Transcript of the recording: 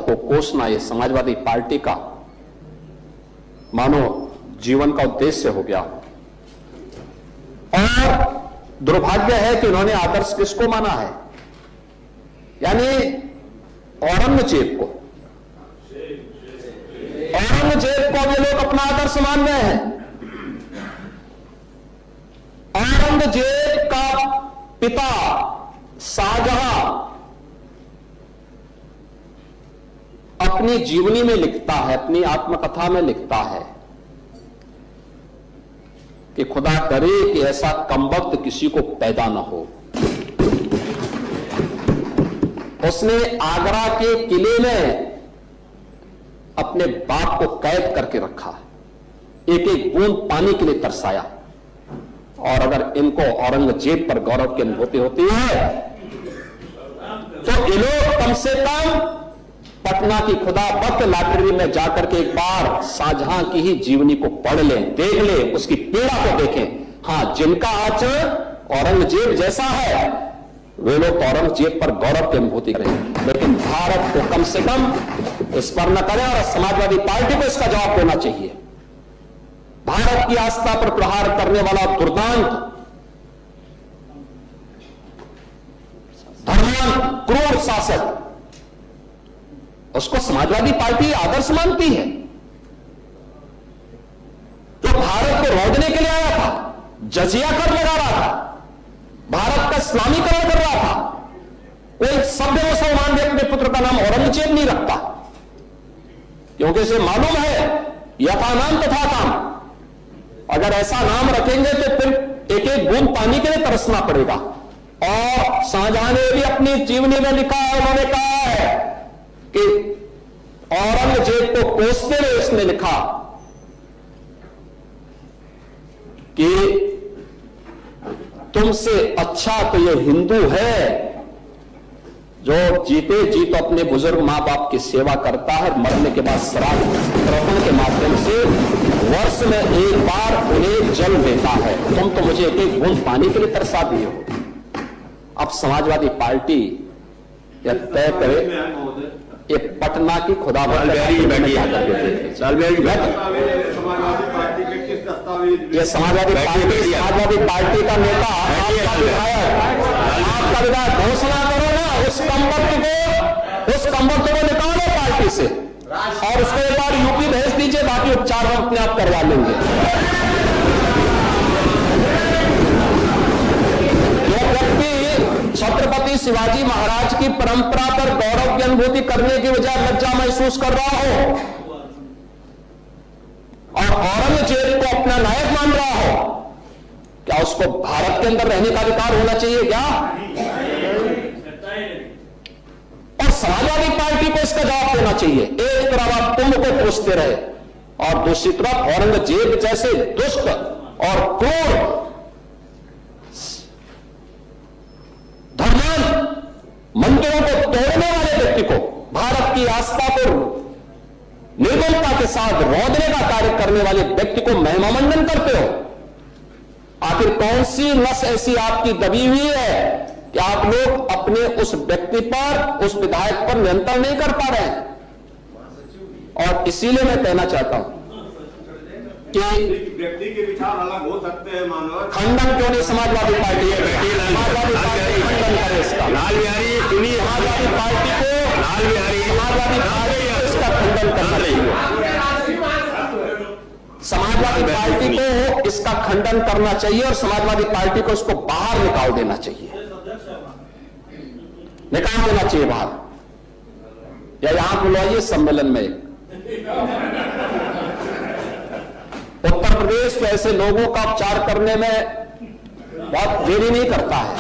को कोसना ये समाजवादी पार्टी का मानो जीवन का उद्देश्य हो गया। और दुर्भाग्य है कि उन्होंने आदर्श किसको माना है, यानी औरंगजेब को। औरंगजेब को ये लोग अपना आदर्श मान रहे हैं। औरंगजेब का पिता शाहजहां अपनी जीवनी में लिखता है, अपनी आत्मकथा में लिखता है कि खुदा करे कि ऐसा कमबख्त किसी को पैदा न हो। उसने आगरा के किले में अपने बाप को कैद करके रखा, एक एक बूंद पानी के लिए तरसाया। और अगर इनको औरंगजेब पर गौरव की अनुभूति होती है तो ये लोग कम से कम पटना की खुदा बख्त लाइब्रेरी में जाकर के एक बार शाहजहां की ही जीवनी को पढ़ लें, देख लें, उसकी पीड़ा को देखें। हां, जिनका आचरण औरंगजेब जैसा है वे लोग औरंगजेब पर गौरव की अनुभूति करें, लेकिन भारत को कम से कम इस पर न करें। और समाजवादी पार्टी को इसका जवाब देना चाहिए। भारत की आस्था पर प्रहार करने वाला दुर्दांत, धर्मांत, क्रूर शासक, उसको समाजवादी पार्टी आदर्श मानती है। जो भारत को रौंदने के लिए आया था, जजिया कर लगा रहा था, भारत का इस्लामीकरण कर रहा था, कोई सभ्य मुसलमान भी अपने पुत्र का नाम औरंगजेब नहीं रखता, क्योंकि इसे मालूम है यथा नाम तथा काम। अगर ऐसा नाम रखेंगे तो फिर एक एक बूंद पानी के लिए तरसना पड़ेगा। और शाहजहां ने भी अपनी जीवनी में लिखा है, उन्होंने कहा है कि औरंगजेब को कोसते हुए उसने लिखा कि तुमसे अच्छा तो ये हिंदू है जो जीते जी तो अपने बुजुर्ग मां बाप की सेवा करता है, मरने के बाद श्राद्ध तर्पण के माध्यम से वर्ष में एक बार उन्हें जल देता है। तुम तो मुझे एक एक बूंद पानी के लिए तरसा दिए हो। अब समाजवादी पार्टी यह तय करे, ये पटना की खुदा ये समाजवादी पार्टी का नेता, आपका विधायक घोषणा करो ना, उस कमबख्त को निकालो पार्टी से और उसको एक बार यूपी भेज दीजिए, बाकी उपचार हम अपने आप करवा लेंगे। जो व्यक्ति छत्रपति शिवाजी महाराज की परंपरा पर गौरव की अनुभूति करने की बजाय लज्जा महसूस कर रहा हो और औरंगजेब को अपना नायक मान रहा हो, क्या उसको भारत के अंदर रहने का अधिकार होना चाहिए क्या? और समाजवादी पार्टी को इसका जवाब देना चाहिए। एक तरफ आप कुंभ को कोसते रहे और दूसरी तरफ औरंगजेब जैसे दुष्ट और क्रूर धर्मांत मंदिरों को तोड़ने वाले व्यक्ति को, भारत की आस्था को निर्मलता के साथ रौंदने का कार्य करने वाले व्यक्ति को महिमामंडन करते हो। आखिर कौन सी नस ऐसी आपकी दबी हुई है कि आप लोग अपने उस व्यक्ति पर, उस विधायक पर नियंत्रण नहीं कर पा रहे हैं? और इसीलिए मैं कहना चाहता हूं कि व्यक्ति के विचार अलग हो सकते हैं, मानव खंडन क्यों नहीं समाजवादी पार्टी खंडन करे इसका। लाल बिहारी सुनिए, समाजवादी पार्टी को इसका खंडन करना चाहिए। समाजवादी पार्टी को इसका खंडन करना चाहिए और समाजवादी पार्टी को इसको बाहर निकाल देना चाहिए, निकाल देना चाहिए बाहर, या यहां बुलाइए सम्मेलन में। उत्तर प्रदेश तो ऐसे लोगों का उपचार करने में बहुत देरी नहीं करता है।